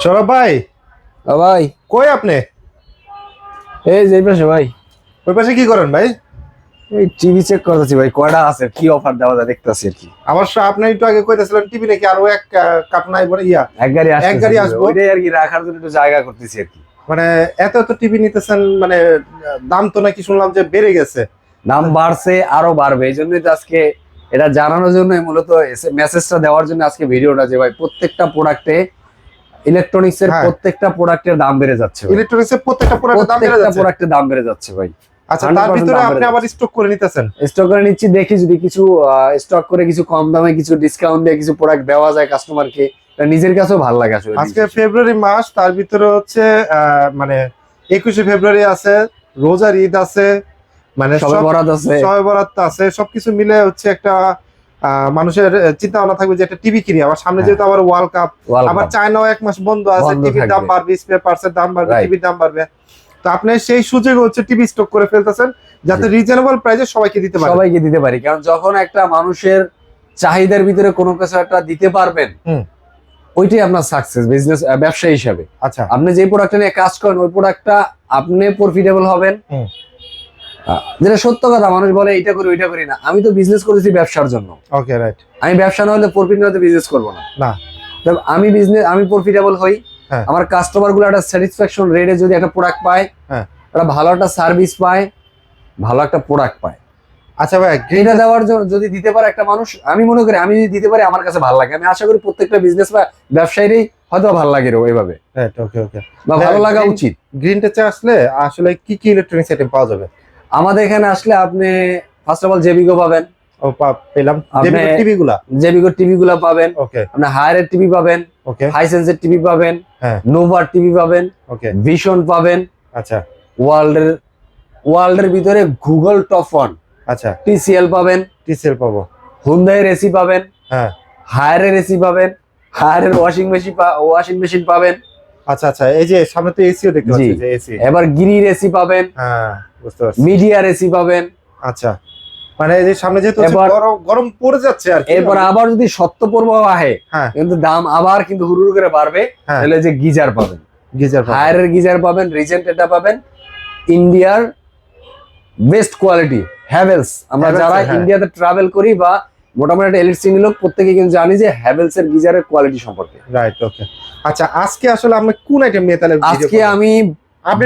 সৌরভ ভাই, ভাই কই আপনি? এই যে পাশে ভাই, ওই পাশে কি করেন ভাই? এই টিভি চেক করতেছি ভাই, কয়টা আছে কি অফার দেওয়া যায় দেখতেছি আর কি। অবশ্য আপনি একটু আগে কইতেছিলেন টিভি নাকি আরো এক কাটনাই বলে এক গাড়ি এক আসতেছে, গাড়ি আসবো। ওইটাই আর কি রাখার জন্য একটু জায়গা করতেছি আর কি। মানে এত এত টিভি নিতেছেন, মানে দাম তো নাকি শুনলাম যে বেড়ে গেছে। দাম বাড়ছে, আরো বাড়বে, এই জন্যই তো আজকে এটা জানানোর জন্য মূলত মেসেজটা দেওয়ার জন্য আজকে ভিডিওটা, যে ভাই প্রত্যেকটা প্রোডাক্টে ইলেকট্রনিক্স এর হ্যাঁ। প্রত্যেকটা প্রোডাক্টের দাম বেড়ে যাচ্ছে ভাই। ইলেকট্রনিক্স এর প্রত্যেকটা প্রোডাক্টের দাম বেড়ে প্রত্যেকটা যাচ্ছে। প্রোডাক্টের দাম বেড়ে যাচ্ছে ভাই। আচ্ছা, তার 100% ভিতরে দাম আপনি বেড়ে আবার যাচ্ছে। স্টক করে নিতেছেন? স্টক করে নিচ্ছি, দেখি যদি কিছু স্টক করে কিছু কম দামে কিছু ডিসকাউন্ট দিয়ে কিছু প্রোডাক্ট দেওয়া যায় কাস্টমারকে, নিজের কাছেও ভালো লাগে আসলে। আজকে ফেব্রুয়ারি মাস, তার ভিতরে হচ্ছে মানে 21শে ফেব্রুয়ারি আছে, রোজার ঈদ আছে, মানে সবে বরাত আছে, শবে বরাত আছে, সবকিছু মিলে হচ্ছে একটা মানুষের চিন্তা ভাবনা থাকবে যে একটা টিভি কিনি। আবার সামনে যেহেতু আবার ওয়ার্ল্ড কাপ, আবার চায়নাও এক মাস বন্ধ আছে, টিভির দাম বাড়বে, স্পেয়ার পার্টসের দাম বাড়বে, টিভির দাম বাড়বে। তো আপনি সেই সুযোগে হচ্ছে টিভি স্টক করে ফেলতেছেন যাতে রিজনেবল প্রাইসে সবাইকে দিতে পারি। কারণ যখন একটা মানুষের চাহিদার ভিতরে কোনো কিছু একটা দিতে পারবেন, ওইটাই আপনার সাকসেস বিজনেস, ব্যবসা হিসাবে। আচ্ছা, আপনি যে প্রোডাক্টটা নিয়ে কাজ করেন ওই প্রোডাক্টটা আপনি প্রফিটেবল হবেন। যেটা সত্য কথা, মানুষ বলে এটা করি ওইটা করি না, আমি তো বিজনেস করেছি ব্যবসার জন্য। ওকে, রাইট। আমি ব্যবসা না হলে, প্রফিট না হলে বিজনেস করবো না। আমি প্রফিটেবল হই, আমার কাস্টমার গুলো একটা স্যাটিসফ্যাকশন রেটে যদি একটা প্রোডাক্ট পায়, একটা ভালো একটা সার্ভিস পায়, ভালো একটা প্রোডাক্ট পায়। আচ্ছা ভাই, এটা দেওয়ার জন্য যদি দিতে পারে একটা মানুষ, আমি মনে করি আমি যদি দিতে পারি আমার কাছে ভালো লাগে। আমি আশা করি প্রত্যেকটা বিজনেস বা ব্যবসায়ীরই হয়তো ভালো লাগে ওইভাবে, ওকে ওকে, বা ভালো লাগা উচিত। গ্রিন টাচে আসলে আসলে কি কি ইলেকট্রনিক্স আইটেম পাওয়া যাবে? আমাদের এখানে আসলে আপনি ফার্স্ট অফ অল জেবিকো পাবেন। পেলাম জেবিকো টিভি গুলা পাবেন। ওকে, আপনি হায়ারের টিভি পাবেন, ওকে, হাইসেন্সের টিভি পাবেন, নোভার টিভি পাবেন, ওকে, ভিশন পাবেন। আচ্ছা, ওয়ার্ল্ডের ভিতরে গুগল টপ 1, আচ্ছা, টিসিএল পাবেন, পাবো, হুন্ডাইয়ের এসি পাবেন, হায়ারের এসি পাবেন, হায়ারের ওয়াশিং মেশিন পাবেন। আচ্ছা আচ্ছা, এই যে সামনে তো এসিও দেখতে পাচ্ছি, যে এসি। এবার গিরির এসি পাবেন, বুঝতে পারছি, মিডিয়ার এসি পাবেন। আচ্ছা, মানে এই যে সামনে যেহেতু গরম পড়ে যাচ্ছে আর কি, এরপর আবার যদি সত্য প্রবাহ আহে, কিন্তু দাম আবার কিন্তু হুড়ুড় করে বাড়বে, তাহলে যে গিজার পাবেন, হায়ারের গিজার পাবেন, রিজেন্ট এটা পাবেন, ইন্ডিয়ার বেস্ট কোয়ালিটি হ্যাভেলস। আমরা যারা ইন্ডিয়াতে ট্রাভেল করি বা মোটামুটি একটা ইলেকট্রিক লোক, প্রত্যেকে কিন্তু জানি যে হ্যাভেলস এর গিজারের কোয়ালিটি সম্পর্কে। রাইট, ওকে। আচ্ছা, আজকে আসলে আমরা কোন আইটেম নিয়ে তাহলে আজকে আমি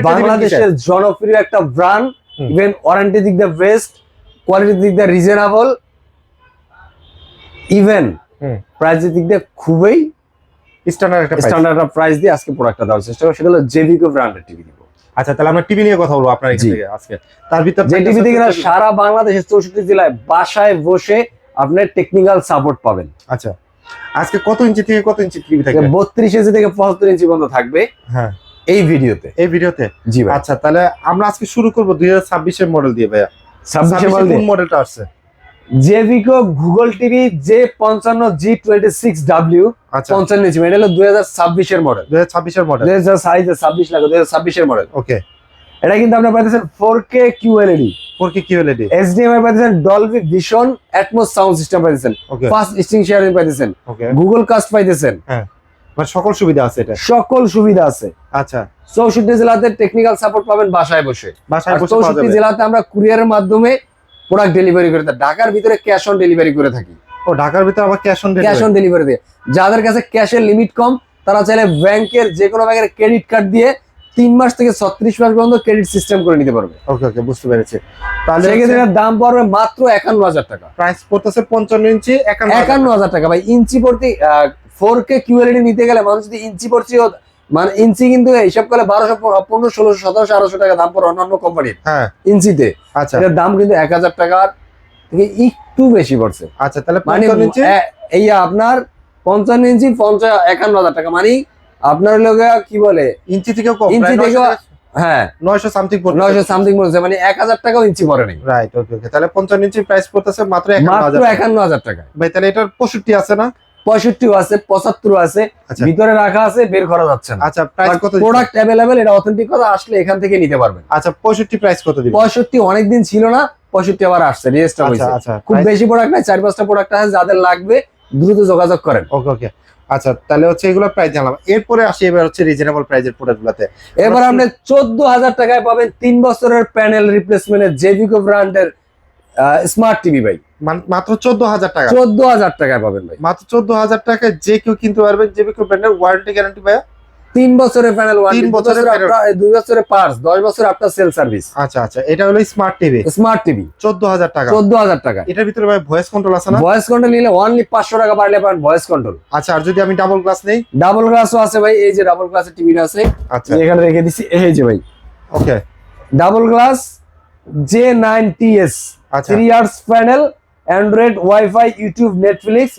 বাংলাদেশের জনপ্রিয় একটা ব্র্যান্ড, ইভেন ওয়ারেন্টি দিক দিয়ে বেস্ট, কোয়ালিটির দিক দিয়ে রিজনেবল, ইভেন প্রাইসের দিক দিয়ে খুবই স্ট্যান্ডার্ড একটা প্রাইস দিয়ে আজকে প্রোডাক্টটা দেওয়ার চেষ্টা করব। সেটা হলো জেবিকো ব্র্যান্ডের টিভি দিব। আচ্ছা, তাহলে আমরা টিভি নিয়ে কথা বলবো আপনার এখান থেকে আজকে। তার ভিতর যে টিভি থেকে সারা বাংলাদেশের 64 জেলায় বাসায় বসে আপনি টেকনিক্যাল সাপোর্ট পাবেন। আচ্ছা, আজকে কত ইঞ্চি থেকে কত ইঞ্চি টিভি থাকবে? 32 ইঞ্চি থেকে 75 ইঞ্চি পর্যন্ত থাকবে এই ভিডিওতে। জি ভাই। আচ্ছা, তাহলে আমরা আজকে শুরু করব 2026 এর মডেল দিয়ে ভাইয়া। 26 এর মডেলটা আছে জেবিকো গুগল টিভি J55G26W, 55 ইঞ্চি। এটা হলো 2026 এর মডেল। 2026 এর মডেল, 26 লাগে, 2026 এর মডেল। ওকে। এটা কিন্তু আপনারা পাচ্ছেন 4K QLED, 4K QLED, HDMI পাচ্ছেন, Dolby vision, atoms sound system পাচ্ছেন, ফাস্ট স্টিং শেয়ারিং পাচ্ছেন, গুগল কাস্ট পাইতেছেন। মানে সকল সুবিধা আছে, এটা সকল সুবিধা আছে। আচ্ছা, 64 জেলাতে টেকনিক্যাল সাপোর্ট পাবেন বাসায় বসে। 64 জেলাতে আমরা কুরিয়ারের মাধ্যমে প্রোডাক্ট ডেলিভারি করে থাকি। ঢাকার ভিতরে ক্যাশ অন ডেলিভারি করে থাকি। ও, ঢাকার ভিতরে আবার ক্যাশ অন ডেলিভারি দিয়ে, যাদের কাছে ক্যাশের লিমিট কম তারা চাইলে ব্যাংকের যে কোনো ব্যাংকের ক্রেডিট কার্ড দিয়ে 3 মাস থেকে 36 মাস পর্যন্ত ক্রেডিট সিস্টেম করে নিতে পারবে। ওকে ওকে, বুঝতে পেরেছি। তাহলে সেক্ষেত্রে দাম পড়বে মাত্র 51,000 টাকা। প্রাইস পড়তেছে 55 ইঞ্চি 51,000 টাকা ভাই। ইঞ্চি প্রতি 4K QLED নিতে গেলে মানুষ যদি ইঞ্চি প্রতি, মানে ইঞ্চি কিন্তু হিসাব করলে 1200, 1500, 1600, 1700, 1800 টাকা দাম পড়ে অন্যান্য কোম্পানির ইঞ্চিতে। আচ্ছা, এর দাম কিন্তু 1000 টাকার থেকে একটু বেশি পড়ছে। আচ্ছা, তাহলে মানে এই আপনার 55 ইঞ্চি 51,000 টাকা, মানে আপনার লোকে কি বলে ইঞ্চি থেকেও কম, ইঞ্চি থেকে 900 সামথিং পড়ছে, 900 সামথিং পড়ছে, মানে 1000 টাকাও ইঞ্চি পড়ে নাই। রাইট, ওকে ওকে। তাহলে 55 ইঞ্চি প্রাইস পড়তেছে মাত্র 51,000 টাকা ভাই। তাহলে এটার 65 আছে না? 65 আছে, 75 আছে, ভিতরে রাখা আছে, বের করা যাচ্ছে না। আচ্ছা, প্রাইস কত? প্রোডাক্ট अवेलेबल, এটা অথেন্টিক কথা, আসলে এখান থেকে নিতে পারবেন। আচ্ছা, 65 প্রাইস কত দিবেন? 65 অনেকদিন ছিল না, 65 আবার আসছে, রেজিস্টার হইছে। খুব বেশি প্রোডাক্ট নাই, 4-5টা প্রোডাক্ট আছে, যাদের লাগবে দ্রুত যোগাযোগ করেন। ওকে ওকে। আচ্ছা, তাহলে হচ্ছে এগুলো প্রাইস জানলাম। এরপরে আসি এবার হচ্ছে রিজনেবল প্রাইজের প্রোডাক্টগুলোতে। এবার আপনি 14,000 টাকায় পাবেন 3 বছরের প্যানেল রিপ্লেসমেন্টের জেবিকো ব্র্যান্ডের স্মার্ট টিভি ভাই। মাত্র 14,000 টাকা? 14,000 টাকায় পাবেন ভাই। মাত্র 14,000 টাকায় যে কেউ কিনতে পারবেন জেবিকো ব্র্যান্ডের। ওয়ারেন্টি গ্যারান্টি ভাইয়া? 3 বছরের প্যানেল ওয়ারেন্টি, 3 বছরের 2 বছরের পার্টস, 10 বছর আফটার সেল সার্ভিস। আচ্ছা আচ্ছা, এটা হলো স্মার্ট টিভি। স্মার্ট টিভি 14,000 টাকা? 14,000 টাকা। এটার ভিতরে ভাই ভয়েস কন্ট্রোল আছে না? ভয়েস কন্ট্রোল নিলে অনলি 500 টাকা বাড়লে পাবেন ভয়েস কন্ট্রোল। আচ্ছা, আর যদি আমি ডাবল গ্লাস নেই? ডাবল গ্লাসও আছে ভাই, এই যে ডাবল গ্লাসের টিভিটা আছে। আচ্ছা, এখানে রেখে দিছি, এই যে ভাই ওকে। ডাবল গ্লাস J9TS, আচ্ছা 3 years panel, Android, wifi, YouTube, Netflix,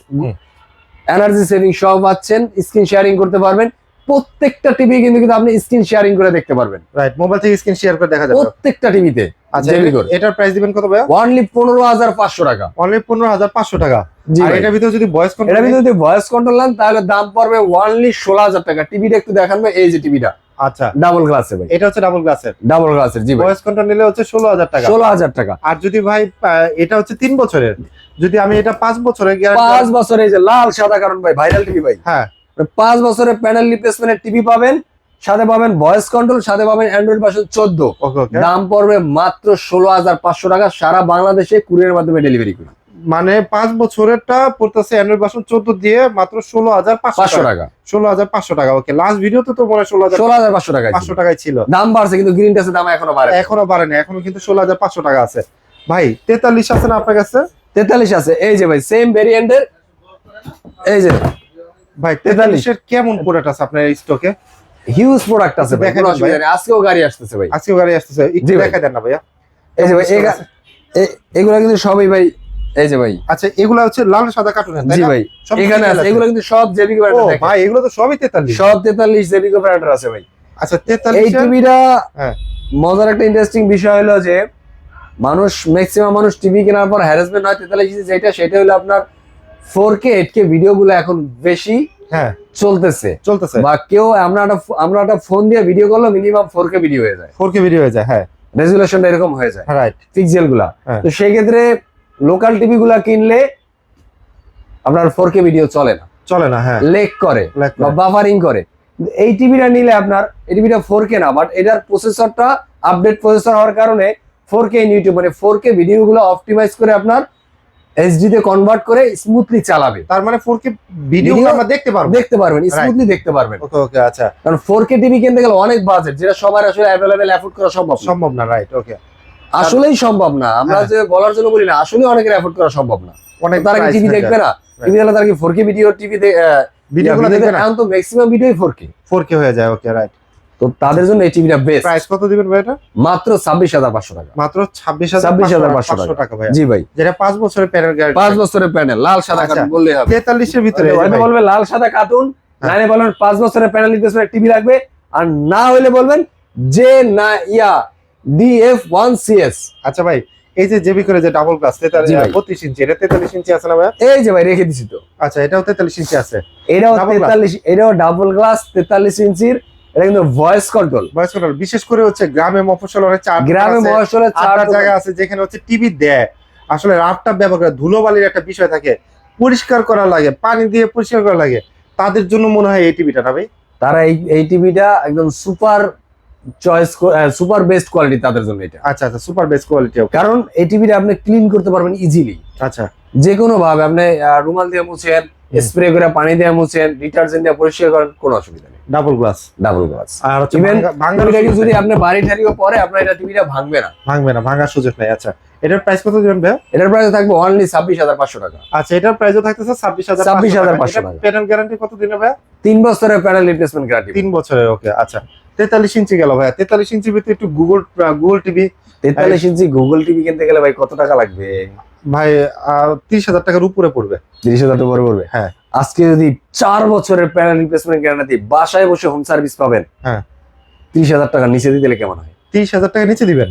energy saving সব পাচ্ছেন। স্ক্রিন শেয়ারিং করতে পারবেন। প্রত্যেকটা টিভি কিন্তু আপনি স্ক্রিন শেয়ারিং করে দেখতে পারবেন। রাইট, মোবাইল থেকে স্ক্রিন শেয়ার করে দেখা যাবে প্রত্যেকটা টিভিতে। আচ্ছা, এটার প্রাইস দিবেন কত ভাইয়া? অনলি 15,500 টাকা। অনলি 15,500 টাকা। জি আর ভাই। এটার ভিতরে যদি ভয়েস কন্ট্রোল, এটার ভিতরে যদি ভয়েস কন্ট্রোল নেন তাহলে দাম পড়বে অনলি 16,000 টাকা। টিভিটা একটু দেখান ভাই, এই যে টিভিটা। আচ্ছা, ডাবল গ্লাসের ভাই, এটা হচ্ছে ডাবল গ্লাসের। ডাবল গ্লাসের। জি ভাই, ভয়েস কন্ট্রোল নিলে হচ্ছে 16,000 টাকা। 16,000 টাকা। আর যদি ভাই এটা হচ্ছে 3 বছরের, যদি আমি এটা 5 বছরের গ্যারান্টি, 5 বছরে এই যে লাল সাদা, কারণ ভাই ভাইরাল টিভি ভাই। হ্যাঁ, 5 বছরের প্যানেল রিপ্লেসমেন্টের টিভি পাবেন, সাথে পাবেন ভয়েস কন্ট্রোল, সাথে পাবেন অ্যান্ড্রয়েড ভার্সন 14। ওকে ওকে। দাম পড়বে মাত্র 16,500 টাকা। সারা বাংলাদেশে কুরিয়ারের মাধ্যমে ডেলিভারি করি। মানে 5 বছরেরটা পড়তেছে অ্যান্ড্রয়েড ভার্সন 14 দিয়ে মাত্র 16,500 টাকা। 16,500 টাকা। ওকে, লাস্ট ভিডিওতে তো মনে হয় 16,500 টাকা 500 টাকায় ছিল। দাম বাড়ছে, কিন্তু গ্রিন টাচের দাম এখনো বাড়ে, এখনো বাড়েনি, এখনো কিন্তু 16,500 টাকা আছে। ভাই 43 আছে না আপনার কাছে? 43 আছে, এই যে ভাই সেম ভেরিয়েন্টের। এই যে ভাই 43 এর কেমন প্রোডাক্ট আছে আপনার স্টকে? হিউজ প্রোডাক্ট আছে ভাই, দেখাই কোনো দেন ভাই। অসুবিধা নেই। আজকেও গাড়ি আসতেছে ভাই, আজকেও গাড়ি আসতেছে, একটু জি ভাই। দেখাই দেন না ভাইয়া। এই যে ভাই এগুলা কিন্তু সবই ভাই, এই যে ভাই। আচ্ছা, এগুলা হচ্ছে লাল সাদা কার্টুনের, তাই জি না? ভাই, সব এখানে আছে, এগুলো কিন্তু সব জেবিকো ও ব্র্যান্ডের। দেখেন ভাই, এগুলো তো সবই 43। সব 43 জেবিকো ব্র্যান্ডের আছে ভাই। আচ্ছা, এই 43 টিভিটা হ্যাঁ। মজার একটা ইন্টারেস্টিং বিষয় হলো যে ম্যাক্সিমাম মানুষ টিভি কেনার পর হ্যারাসমেন্ট হয় 43 ইঞ্চি, সেটা হলো আপনার 4K 8K ভিডিওগুলো এখন বেশি হ্যাঁ চলতেছে। বা কেউ আমরা একটা ফোন দিয়ে ভিডিও করলে মিনিমাম 4K ভিডিও হয়ে যায়, 4K ভিডিও হয়ে যায়। হ্যাঁ, রেজুলেশনটা এরকম হয়ে যায়, রাইট, পিক্সেল গুলা। হ্যাঁ। তো সেই ক্ষেত্রে লোকাল টিভি গুলা কিনলে আপনার 4K ভিডিও চলে না, হ্যাঁ, লেগ করে lag বা করে। বাফারিং করে। কিন্তু এই টিভিটা নিলে আপনার, এই টিভিটা 4K না, বাট এটার প্রসেসরটা আপডেট প্রসেসর হওয়ার কারণে 4K ইন ইউটিউব, মানে 4K ভিডিও গুলো অপটিমাইজ করে আপনার এইচডি তে কনভার্ট করে স্মুথলি চালাবে। তার মানে 4K ভিডিও আমরা দেখতে পারবেন, স্মুথলি দেখতে পারবেন। ওকে ওকে। আচ্ছা, কারণ 4K টিভি কিনতে গেলে অনেক বাজেট, যেটা সবার আসলে অ্যাভেলেবেল অ্যাফোর্ড করা সম্ভব না। রাইট, ওকে। আসলেই সম্ভব না, আমরা যে বলার জন্য বলি না, আসলে অনেকের অ্যাফোর্ড করা সম্ভব না। অনেক তারা কি টিভি দেখবে না? টিভি দেখলে তারা কি 4K ভিডিও ভিডিওগুলো দেখবে না? এখন তো ম্যাক্সিমাম ভিডিওই 4K হয়ে যায়। ওকে, রাইট। তো তাদের জন্য এই টিভিটা বেস্ট। প্রাইস কত দিবেন ভাই এটা? মাত্র 26,500 টাকা। মাত্র 26,500 টাকা ভাই। জি ভাই, যেটা 5 বছরের প্যানেল গ্যারান্টি। 5 বছরের প্যানেল, লাল সাদা আচ্ছা, কার্টুন বললেই হবে। 43 এর ভিতরে হয়তো বলবে লাল সাদা কার্টুন, নাইলে বলবেন 5 বছরের প্যানেল রিপ্লেসমেন্ট টিভি লাগবে, আর না হলে বলবেন যে না DF1CS। আচ্ছা ভাই, এই যে জেবি করে যে ডাবল গ্লাস 32 ইঞ্চি, এটা 43 ইঞ্চি আছে না ভাই? এই যে ভাই রেখে দিছি তো। আচ্ছা, এটাও 43 ইঞ্চি আছে। এটাও Double glass। 43, এটাও ডাবল গ্লাস 43 ইঞ্চির। এটা কিন্তু ভয়েস কন্ট্রোল। বিশেষ করে হচ্ছে গ্রামে মফস্বল অনেক গ্রামে মহাশলে চারটা জায়গা আছে যেখানে হচ্ছে টিভি দেয়, আসলে রাতটা ব্যবহার করে ধুলোবালির একটা বিষয় থাকে, পরিষ্কার করা লাগে, পানি দিয়ে পরিষ্কার করা লাগে, তাদের জন্য মনে হয় এই টিভিটা না ভাই? তারা এই টিভিটা একদম super choice, super best quality তাদের জন্য এটা। আচ্ছা আচ্ছা, সুপার বেস্ট কোয়ালিটি। কারণ এই টিভিটা আপনি ক্লিন করতে পারবেন ইজিলি। আচ্ছা, যে কোনো ভাবে আপনি রুমাল দিয়ে মুছেন, স্প্রে করে পানি দিয়ে মুছেন, ডিটারজেন্ট দিয়ে পরিষ্কার করেন, কোনো অসুবিধা নেই। Double glass. আর হচ্ছে ইভেন ভাঙার গাড়ি যদি আপনি বাড়ি ঠাড়িও পরে, আপনার এটা টিভিটা ভাঙবে না, ভাঙার সুযোগ নাই। আচ্ছা, এটার প্রাইস কত দিবেন ভাই? এটার প্রাইস থাকবে অনলি 26,500 টাকা। আচ্ছা, এটার প্রাইসও থাকতেছে 26,500 টাকা। প্যানেল গ্যারান্টি কত দিন ভাই? 3 বছরের প্যানেল রিপ্লেসমেন্ট গ্যারান্টি। 3 বছরের। ওকে, আচ্ছা। 43 ইঞ্চি গেল ভাই। 43 ইঞ্চির ভিতরে একটু গুগল টিভি। 43 ইঞ্চি গুগল টিভি কিনতে গেলে ভাই কত টাকা লাগবে ভাই? 30,000 টাকার উপরে পড়বে। 30,000 টাকা পড়বে। হ্যাঁ। আজকে যদি 4 বছরের প্যানেল রিপ্লেসমেন্ট গ্যারান্টি বাসায় বসে হোম সার্ভিস পাবেন, হ্যাঁ, 30,000 টাকা নিচে দিলে কেমন হয়? 30,000 টাকা নিচে দিবেন?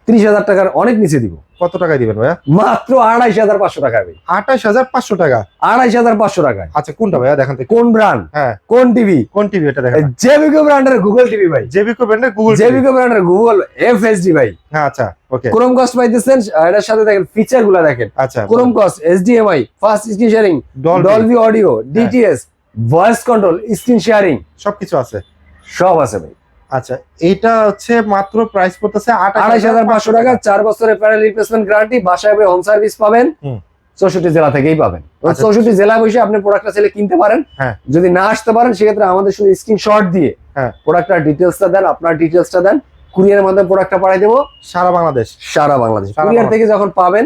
30,000 টাকার অনেক নিচে দিব। কত টাকা দিবেন ভাইয়া? মাত্র 28,500 টাকা ভাই। 28,500 টাকা? 28,500 টাকায়। আচ্ছা, কোনটা ভাইয়া দেখান তো? কোন ব্র্যান্ড? হ্যাঁ, কোন টিভি? কোন টিভি এটা দেখান? জেবিকো ব্র্যান্ডের গুগল টিভি ভাই। জেবিকো ব্র্যান্ডের গুগল। জেবিকো ব্র্যান্ডের গুগল FHD ভাই। হ্যাঁ, আচ্ছা, ওকে। ক্রোমকাস্ট পাইতেছেন, এটার সাথে দেখেন ফিচার গুলা দেখেন। আচ্ছা, Chromecast, HDMI, fast screen sharing, Dolby audio, DTS, voice control, screen sharing সবকিছু আছে, সব আছে ভাই। আচ্ছা এইটা হচ্ছে মাত্র প্রাইস পড়তেছে 28,500 টাকা, 4 বছরের প্যানেল রিপ্লেসমেন্ট গ্যারান্টি, বাসায় হোম সার্ভিস পাবেন, 64 জেলা থেকেই পাবেন। 64 জেলা বসে আপনি প্রোডাক্টটা চাইলে কিনতে পারেন। যদি না আসতে পারেন সেক্ষেত্রে আমাদের শুধু স্ক্রিনশট দিয়ে প্রোডাক্টের ডিটেইলসটা দেন, আপনার ডিটেইলসটা দেন, কুরিয়ারের মাধ্যমে প্রোডাক্টটা পাঠিয়ে দেবো সারা বাংলাদেশ। কুরিয়ার থেকে যখন পাবেন,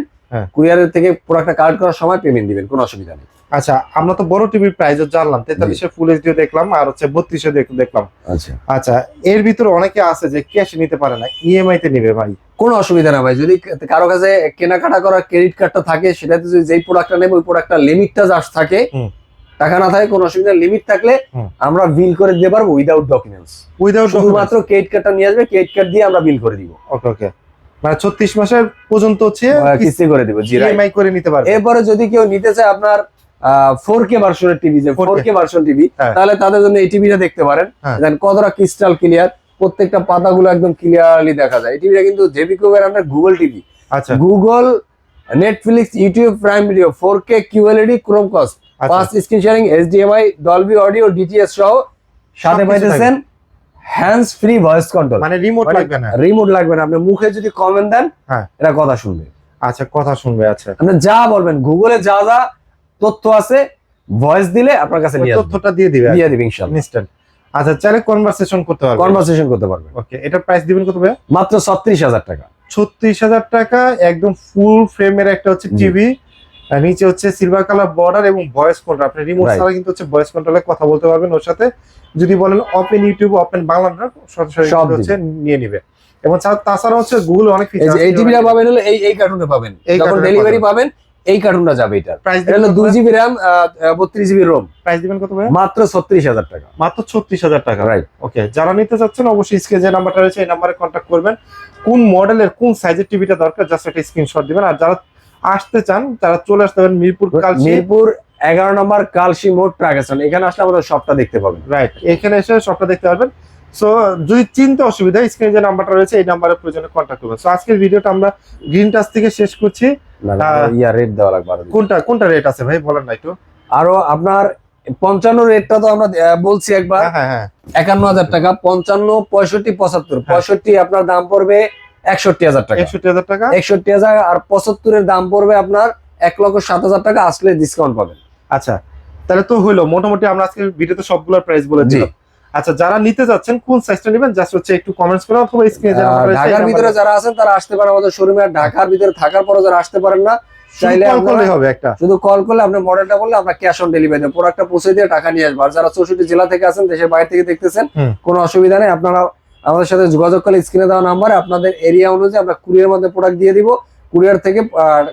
কুরিয়ারের থেকে প্রোডাক্টটা কালেক্ট করার সময় পেমেন্ট দিবেন, কোনো অসুবিধা নেই। আচ্ছা আমরা তো বড় টিভির প্রাইসও জানলাম, 43 ফুল এইচডি দেখলাম আর হচ্ছে 32 দেখলাম। আচ্ছা এর ভিতরে অনেকে আছে যে ক্যাশ নিতে পারে না, ইএমআই তে নিবে ভাই, কোনো অসুবিধা না ভাই। যদি কারো কাছে কেনাকাটা করার ক্রেডিট কার্ডটা থাকে, সেটাতে যদি যেই প্রোডাক্টটা নেবে ওই প্রোডাক্টটা লিমিটটা জাস্ট থাকে, টাকা না থাকে কোনো অসুবিধা, লিমিট থাকলে আমরা বিল করে দিতে পারবো উইদাউট ডকুমেন্টস। শুধুমাত্র ক্রেডিট কার্ডটা নিয়ে আসবে, ক্রেডিট কার্ড দিয়ে আমরা বিল করে দিব। ওকে মানে 36 মাসের পর্যন্ত হচ্ছে কিস্তি করে দিব, ইএমআই করে নিতে পারবে। এরপরে যদি কেউ নিতে চায় আপনার 4K ভার্সনের টিভি, যে 4K ভার্সন টিভি, তাহলে তাদের জন্য এই টিভিটা দেখতে পারেন। দেন কতটা ক্রিস্টাল ক্লিয়ার, প্রত্যেকটা পাতাগুলো একদম ক্লিয়ারলি দেখা যায়। এই টিভিটা কিন্তু জেবিকোর আন্ডার গুগল টিভি। আচ্ছা Google, Netflix, YouTube, prime video, 4K QLED, Chromecast, fast screen sharing, HDMI, Dolby audio, DTS সহ সাথে পাইতেছেন হ্যান্ডস ফ্রি ভয়েস কন্ট্রোল। মানে রিমোট লাগবে না, রিমোট লাগবে না। আপনি মুখে যদি কমেন্ট দেন এটা কথা শুনবে। আচ্ছা কথা শুনবে। আচ্ছা আপনি যা বলবেন, গুগলে যা যা তথ্য আছে ভয়েস দিলে আপনার কাছে নিয়ে তথ্যটা দিয়ে দিবে ইনশাআল্লাহ ইনস্ট্যান্ট। আচ্ছা চাইলে কনভারসেশন করতে পারবে। ওকে এটার প্রাইস দিবেন কত ভাই? মাত্র 36,000 টাকা। 36,000 টাকা, একদম ফুল ফ্রেমের একটা হচ্ছে টিভি, নিচে হচ্ছে সিলভার কালার বর্ডার এবং ভয়েস কন্ট্রোল। আপনি রিমোট ছাড়া কিন্তু হচ্ছে ভয়েস কন্ট্রোলে কথা বলতে পারবেন ওর সাথে। যদি বলেন ওপেন ইউটিউব, ওপেন বাংলা, সরাসরি হচ্ছে নিয়ে নিবে। এবং তাছাড়া হচ্ছে গুগল অনেক ফিচার আছে। এই টিভিটা পাবেন হলো এই কার্টুনে পাবেন, যখন ডেলিভারি পাবেন এই কার্টুনটা যাবে। এটা প্রাইস হলো 2GB RAM, 32GB ROM। Price দিবেন কত ভাই? মাত্র 36,000 টাকা। মাত্র 36,000 টাকা, রাইট। ওকে যারা নিতে চাচ্ছেন অবশ্যই স্ক্রিনে যে নাম্বারটা রয়েছে এই নাম্বারে কন্ট্যাক্ট করবেন। কোন মডেলের কোন সাইজের টিভিটা দরকার জাস্ট একটা স্ক্রিনশট দিবেন। আর যারা আসতে চান তারা চলে আসতে পারেন মিরপুর 11 নম্বর কালশি মোড় ট্রাগেশন। এখানে আসলে আমাদের শপটা দেখতে পাবেন, রাইট। এখানে এসে শপটা দেখতে পারবেন। সো যদি চিনতে অসুবিধা, স্ক্রিনে যে নাম্বারটা রয়েছে এই নাম্বারে প্রয়োজনে কন্ট্যাক্ট করবেন। সো আজকের ভিডিওটা আমরা গ্রিন টাচ থেকে শেষ করছি। রেট দেওয়া লাগবে। কোনটা রেট আছে ভাই বলেন না একটু। আরো আপনার 55 রেটটা তো আমরা বলছি একবার, 51,000 টাকা। 55, 65, 75। 65 আপনার দাম পড়বে 61,000 টাকা। 61,000 টাকা, 61,000। আর 75 এর দাম পড়বে আপনার 1,07,000 টাকা, আসলে ডিসকাউন্ট পাবেন। আচ্ছা তাহলে তো হইলো মোটামুটি আমরা আজকে ভিডিওতে সবগুলোর প্রাইস বলে দিলাম। আচ্ছা যারা নিতে যাচ্ছেন কোন সাইজটা নেবেন জাস্ট হচ্ছে একটু কমেন্টস করুন, অথবা স্ক্রিনে যে নাম্বার রয়েছে ঢাকার ভিতরে যারা আছেন তারা আসতে পারেন আমাদের শোরুমে। আর ঢাকার ভিতরে থাকার পরে যারা আসতে পারেন না, চাইলে কল করলেই হবে। একটা শুধু কল করলে আপনি মডেলটা বললে আমরা ক্যাশ অন ডেলিভারি দেব, প্রোডাক্টটা পৌঁছে দিয়ে টাকা নিয়ে আসবো। আর যারা 64 জেলা থেকে আছেন, দেশের বাইরে থেকে দেখতেছেন, কোনো অসুবিধা নেই। আপনারা আমাদের সাথে যোগাযোগ করলে স্ক্রিনে দেওয়া নাম্বারে আপনাদের এরিয়া অনুযায়ী আমরা কুরিয়ার মধ্যে প্রোডাক্ট দিয়ে দিব, কুরিয়ার থেকে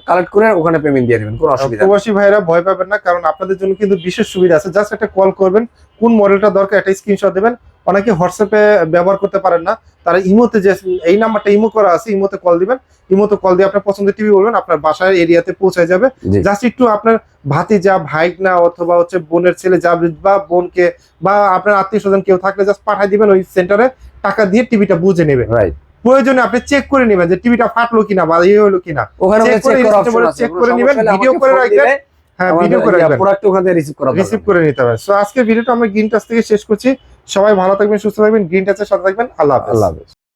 কালেক্ট করে ওখানে পেমেন্ট দিয়ে দিবেন, কোনো অসুবিধা নেই। প্রবাসী ভাইরা ভয় পাবেন না, কারণ আপনাদের জন্য কিন্তু বিশেষ সুবিধা আছে। জাস্ট একটা কল করবেন, কোন মডেলটা দরকার একটা স্ক্রিনশট দেবেন। অনেকে হোয়াটসঅ্যাপে ব্যবহার করতে পারেন না, তারা ইমোতে, যে এই নাম্বারটা ইমো করা আছে, ইমোতে কল দিবেন। ইমোতে কল দিয়ে আপনার পছন্দের টিভি বলবেন, আপনার বাসার এরিয়াতে পৌঁছে যাবে। জাস্ট একটু আপনার ভাতিজা, ভাইগনা অথবা হচ্ছে বোনের ছেলে যা বা বোনকে বা আপনার আত্মীয় স্বজন কেউ থাকলে জাস্ট পাঠিয়ে দিবেন ওই সেন্টারে, টাকা দিয়ে টিভিটা বুঝে নেবে। রাইট। প্রয়োজনে আপনি চেক করে নেবেন যে টিভিটা ফাটলো কিনা বা ইয়ে হলো কিনা, ওখানে চেক করে নেবেন, ভিডিও করে রাখবেন। হ্যাঁ ভিডিও করে রাখবেন, প্রোডাক্ট ওখান থেকে রিসিভ করে নিতে হবে। সো আজকের ভিডিওটা আমরা গ্রিন টাচ থেকে শেষ করছি। সবাই ভালো থাকবেন, সুস্থ থাকবেন, গ্রিন টাচের সাথে থাকবেন। আল্লাহ হাফেজ।